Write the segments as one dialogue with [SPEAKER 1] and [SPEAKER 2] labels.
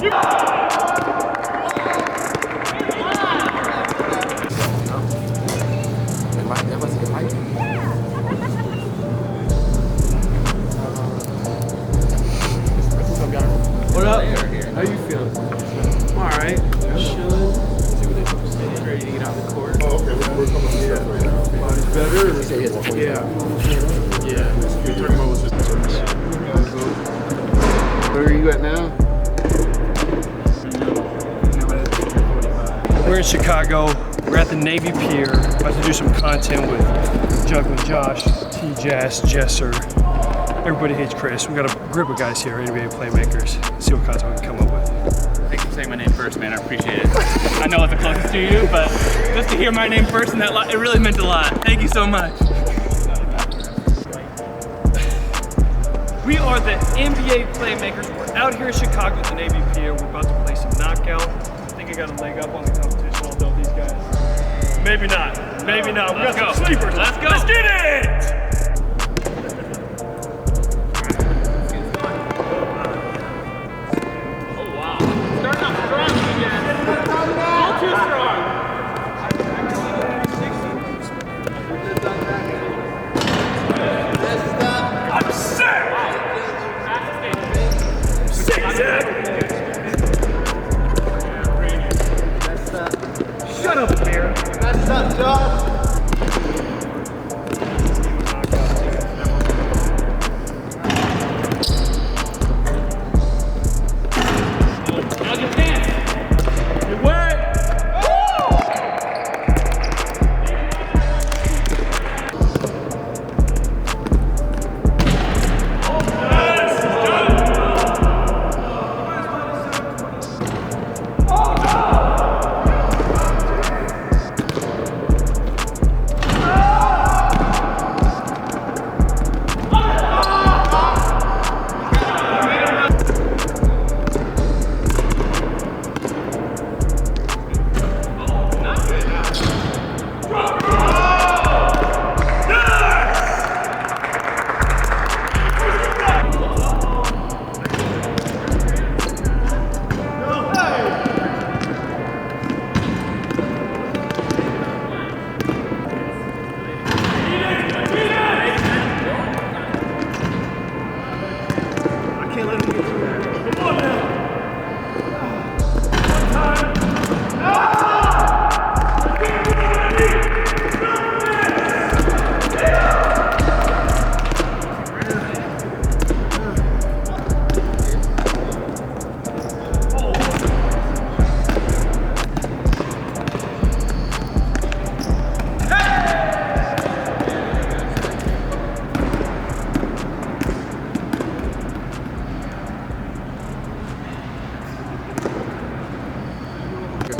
[SPEAKER 1] What up? How you feeling? I'm alright. Chilling. Ready to get on the court. Oh, okay. We're coming here right now. Body's better? Yeah. Yeah. You're talking about what's this? Where are you at now? We're in Chicago. We're at the Navy Pier. About to do some content with Juggling Josh, T Jass, JESSR. Everybody hates Chris. We got a group of guys here, NBA playmakers. See what content we can come up with.
[SPEAKER 2] Thanks for saying my name first, man. I appreciate it. I know it's the closest to you, but just to hear my name first, and it really meant a lot. Thank you so much.
[SPEAKER 1] We are the NBA playmakers. We're out here in Chicago at the Navy Pier. We're about to play some knockout. I think I got a leg up on the competition, although these guys. Maybe not. Maybe not. We got some sleepers.
[SPEAKER 2] Let's go.
[SPEAKER 1] Let's get it! Shut up, Amir.
[SPEAKER 3] Messed up, Josh.
[SPEAKER 2] Now your pants.
[SPEAKER 1] You're wet.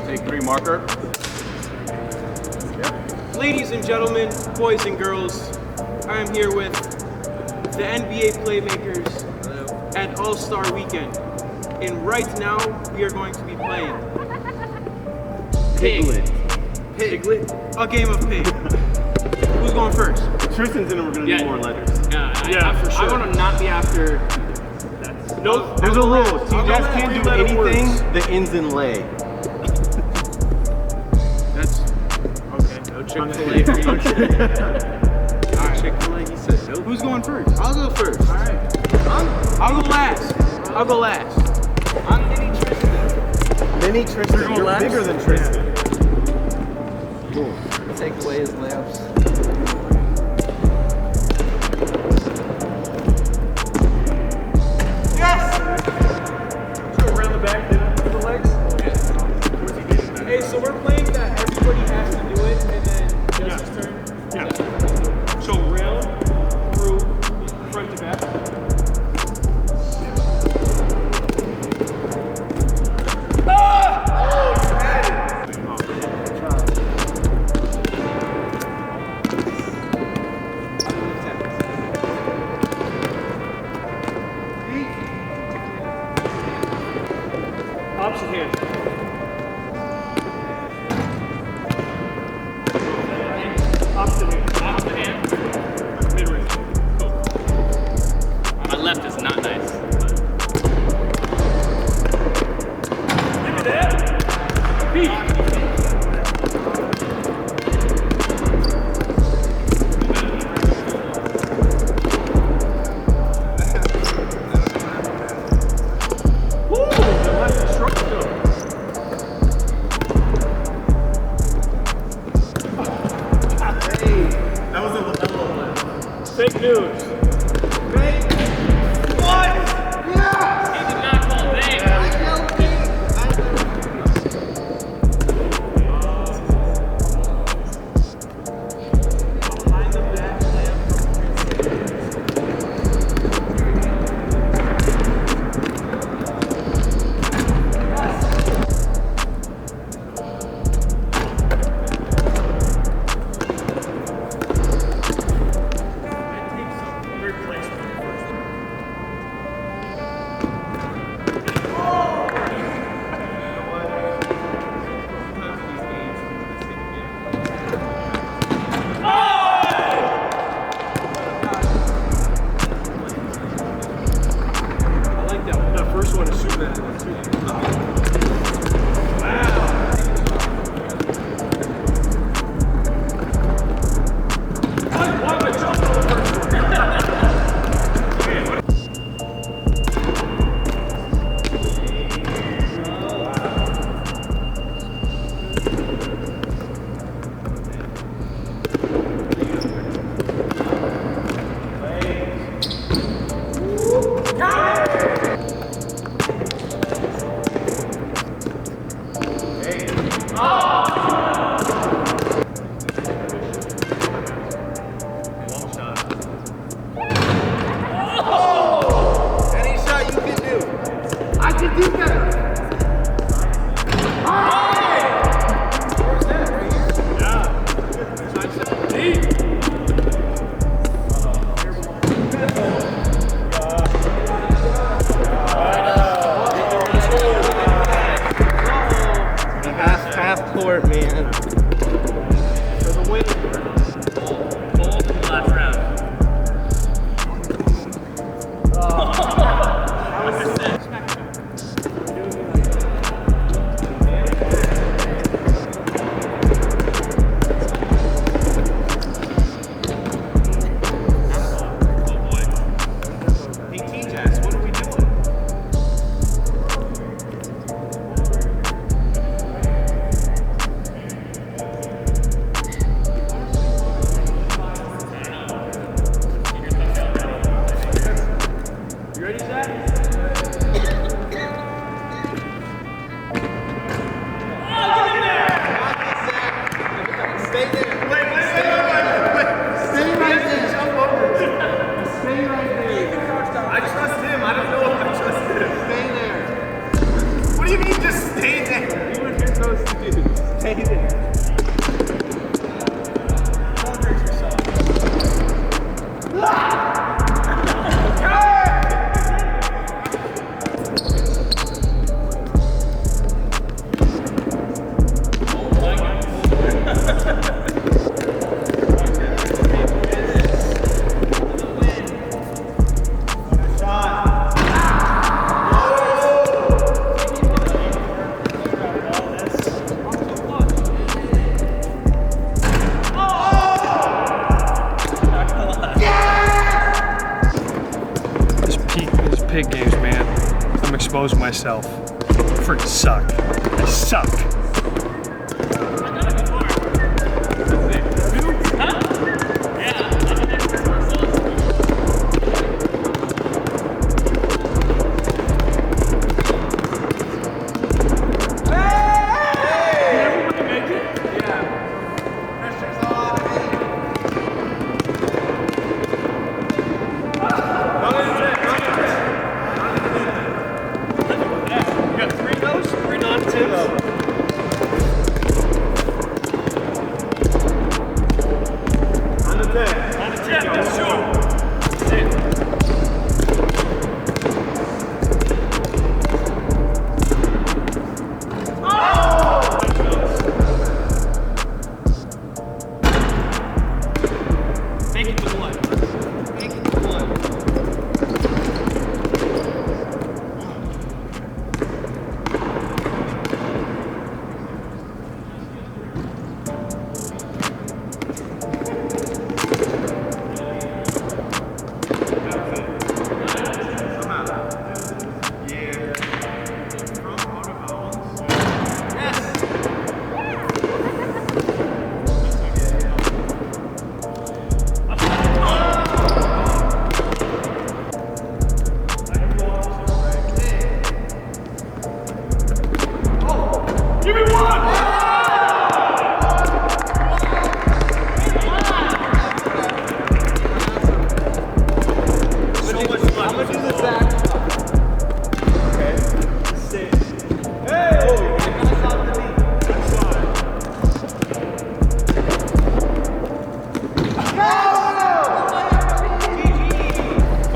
[SPEAKER 3] Take 3 marker.
[SPEAKER 4] Ladies and gentlemen, boys and girls, I am here with the NBA Playmakers at All-Star Weekend. And right now, we are going to be playing
[SPEAKER 3] Piglet.
[SPEAKER 4] A game of pig. Who's going first?
[SPEAKER 3] Tristan's in and we're going to need more letters.
[SPEAKER 2] Yeah,
[SPEAKER 4] for sure.
[SPEAKER 2] I want to not be after.
[SPEAKER 4] Nope.
[SPEAKER 3] There's a rule. T Jass can't do anything
[SPEAKER 4] words.
[SPEAKER 3] that ends in lay.
[SPEAKER 4] That's okay. No Chick-fil-A for you. Alright. Chick-fil-A, he said no. Who's going first?
[SPEAKER 3] I'll go first.
[SPEAKER 4] Alright. I'll go last. I'll go last.
[SPEAKER 2] I'm Mini Tristan.
[SPEAKER 3] Mini Tristan. You're bigger than Tristan.
[SPEAKER 4] Cool. Take away his layups. Hey, so we're playing that everybody has to do it, and then just his turn?
[SPEAKER 1] Yeah. So round through front to back. Opposite hand. Opposite hand.
[SPEAKER 2] Opposite hand.
[SPEAKER 1] Mid-range.
[SPEAKER 2] Cool. My left is not nice.
[SPEAKER 1] Fake news.
[SPEAKER 2] What? Yeah! He did not call names.
[SPEAKER 1] First one is Superman.
[SPEAKER 3] Half court, man.
[SPEAKER 4] For the win.
[SPEAKER 2] Bold in the last round.
[SPEAKER 3] Hey, T Jass, what are we doing?
[SPEAKER 1] You ready, Zach?
[SPEAKER 3] Stay there. Wait. Stay right there. Jump over. Stay right there. I trust him. I don't know if I trust him. Stay there. What do you mean just stay there? You were supposed to do. Stay there.
[SPEAKER 1] These pig games, man. I'm exposing myself. I freaking suck. I suck. Three non-tips.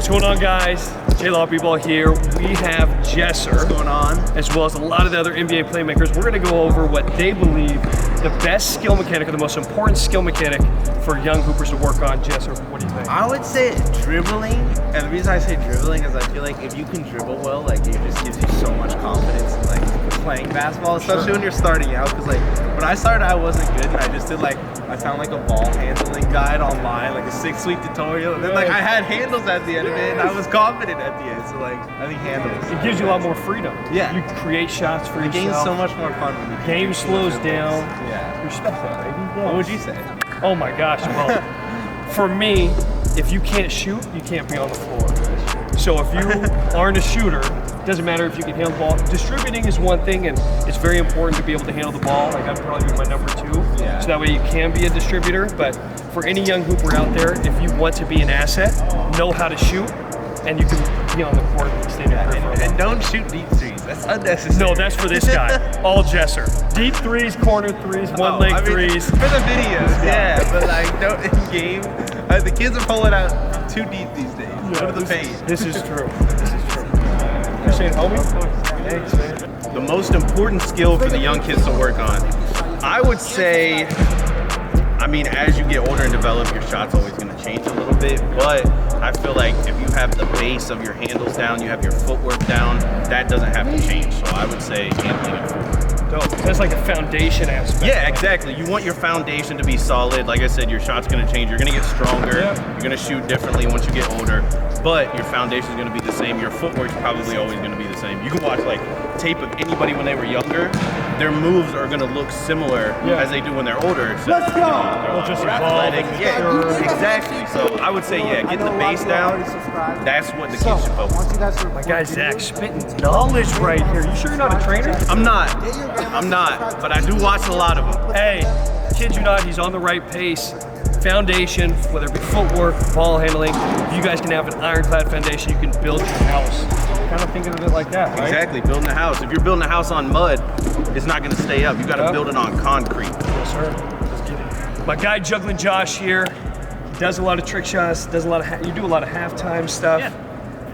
[SPEAKER 1] What's going on, guys? JLawBball here. We have JESSR.
[SPEAKER 3] What's going on?
[SPEAKER 1] As well as a lot of the other NBA playmakers. We're going to go over what they believe the best skill mechanic or the most important skill mechanic for young hoopers to work on. JESSR, what do you think?
[SPEAKER 3] I would say dribbling, and the reason I say dribbling is I feel like if you can dribble well, like it just gives you so much confidence in like playing basketball, especially when you're starting out. Because like when I started, I wasn't good, and I just did like I found like a ball handling guide online, like a 6-week tutorial, and then like I had handles at the end of it, and I was confident at the end. So like I think handles.
[SPEAKER 1] It gives you a lot more freedom.
[SPEAKER 3] Yeah.
[SPEAKER 1] You create shots for
[SPEAKER 3] The
[SPEAKER 1] yourself.
[SPEAKER 3] game's so much more fun when you
[SPEAKER 1] Game slows down.
[SPEAKER 3] Yeah.
[SPEAKER 1] Respect that, baby.
[SPEAKER 3] What would you say?
[SPEAKER 1] Oh my gosh, well, for me, if you can't shoot, you can't be on the floor. So if you aren't a shooter, doesn't matter if you can handle the ball. Distributing is one thing, and it's very important to be able to handle the ball. Like I'd probably be my number 2.
[SPEAKER 3] Yeah.
[SPEAKER 1] So that way you can be a distributor. But for any young hooper out there, if you want to be an asset, know how to shoot, and you can be on the court and stay there.
[SPEAKER 3] And don't shoot deep threes. That's unnecessary.
[SPEAKER 1] No, that's for this guy. All JESSR. Deep threes, corner threes, one leg threes.
[SPEAKER 3] For the videos, yeah. But like, don't in game. The kids are pulling out too deep these days. Go to the paint.
[SPEAKER 1] This is true. This is true. You're saying, homie? Thanks, man.
[SPEAKER 5] The most important skill for the young kids to work on, I would say, I mean, as you get older and develop, your shot's always going to change a little bit, but I feel like if you have the base of your handles down, you have your footwork down, that doesn't have to change. So I would say handling and footwork.
[SPEAKER 1] Dope. That's like a foundation aspect.
[SPEAKER 5] Yeah, exactly. You want your foundation to be solid. Like I said, your shot's going to change. You're going to get stronger.
[SPEAKER 1] Yeah.
[SPEAKER 5] You're going to shoot differently once you get older, but your foundation is going to be the same. Your footwork's probably always going to be the same. You can watch like tape of anybody when they were younger. Their moves are going to look similar as they do when they're older. So,
[SPEAKER 3] Let's go!
[SPEAKER 1] We'll just
[SPEAKER 5] they're
[SPEAKER 1] evolve.
[SPEAKER 5] athletic. Yeah, exactly. So I would say, yeah, getting the base down, that's what the kids should focus on.
[SPEAKER 1] My guy Zach spitting knowledge right here. You sure you're not a trainer?
[SPEAKER 5] I'm not, but I do watch a lot of them.
[SPEAKER 1] Hey, kid you not, he's on the right pace. Foundation, whether it be footwork, ball handling, if you guys can have an ironclad foundation, you can build your house. Kind of thinking of it like that, right?
[SPEAKER 5] Exactly, building a house. If you're building a house on mud, it's not gonna stay up. You gotta build it on concrete.
[SPEAKER 1] Yes, sir. Let's get it. My guy Juggling Josh here, does a lot of trick shots, does a lot of you do a lot of halftime stuff.
[SPEAKER 2] Yeah.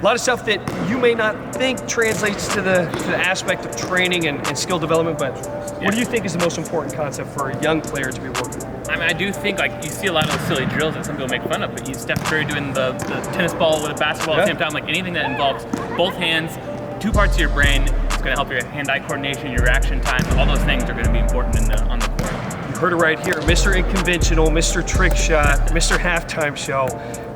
[SPEAKER 1] A lot of stuff that you may not think translates to the aspect of training and skill development, but what do you think is the most important concept for a young player to be working with?
[SPEAKER 2] I mean, I do think like you see a lot of those silly drills that some people make fun of, but you Steph Curry doing the tennis ball with a basketball at the same time, like anything that involves both hands, 2 parts of your brain, it's going to help your hand-eye coordination, your reaction time, all those things are going to be important on the court.
[SPEAKER 1] You heard it right here, Mr. Unconventional, Mr. Trick Shot, Mr. Halftime Show,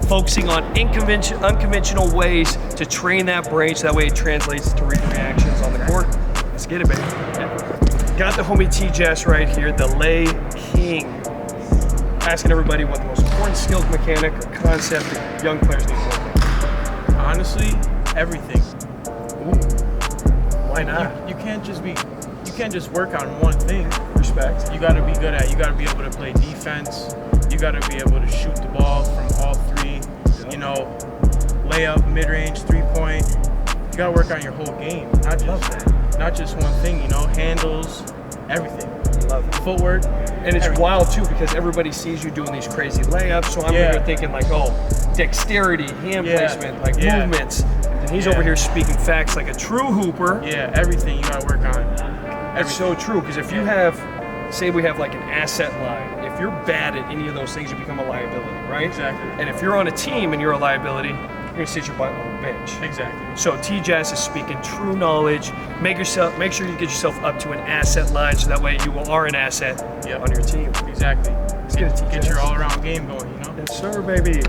[SPEAKER 1] focusing on unconventional ways to train that brain so that way it translates to reactions on the court. Let's get it, baby. Got the homie T Jass right here, the Lay King. Asking everybody what the most important skills mechanic or concept that young players need to work on.
[SPEAKER 4] Honestly, everything.
[SPEAKER 1] Ooh. Why not?
[SPEAKER 4] You can't just work on one thing.
[SPEAKER 1] Respect.
[SPEAKER 4] You gotta be good at, you gotta be able to play defense, you gotta be able to shoot the ball from all 3, you know, layup, mid-range, 3-point. You gotta work on your whole game, not just one thing, you know, handles, everything.
[SPEAKER 1] Love it.
[SPEAKER 4] Footwork.
[SPEAKER 1] And it's
[SPEAKER 4] everything.
[SPEAKER 1] wild too because everybody sees you doing these crazy layups, so I'm here thinking like, oh, dexterity, hand placement, like movements. And he's over here speaking facts like a true hooper.
[SPEAKER 4] Yeah, everything you gotta work on.
[SPEAKER 1] That's so true, because if you have, say we have like an asset line, if you're bad at any of those things, you become a liability, right?
[SPEAKER 4] Exactly.
[SPEAKER 1] And if you're on a team and you're a liability, you're gonna sit your butt on the bench.
[SPEAKER 4] Exactly.
[SPEAKER 1] So T Jass is speaking true knowledge. Make sure you get yourself up to an asset line so that way you are an asset on your team.
[SPEAKER 4] Exactly.
[SPEAKER 1] Let's get it, T Jass.
[SPEAKER 4] Get your all-around game going, you know?
[SPEAKER 1] Yes, sir, baby.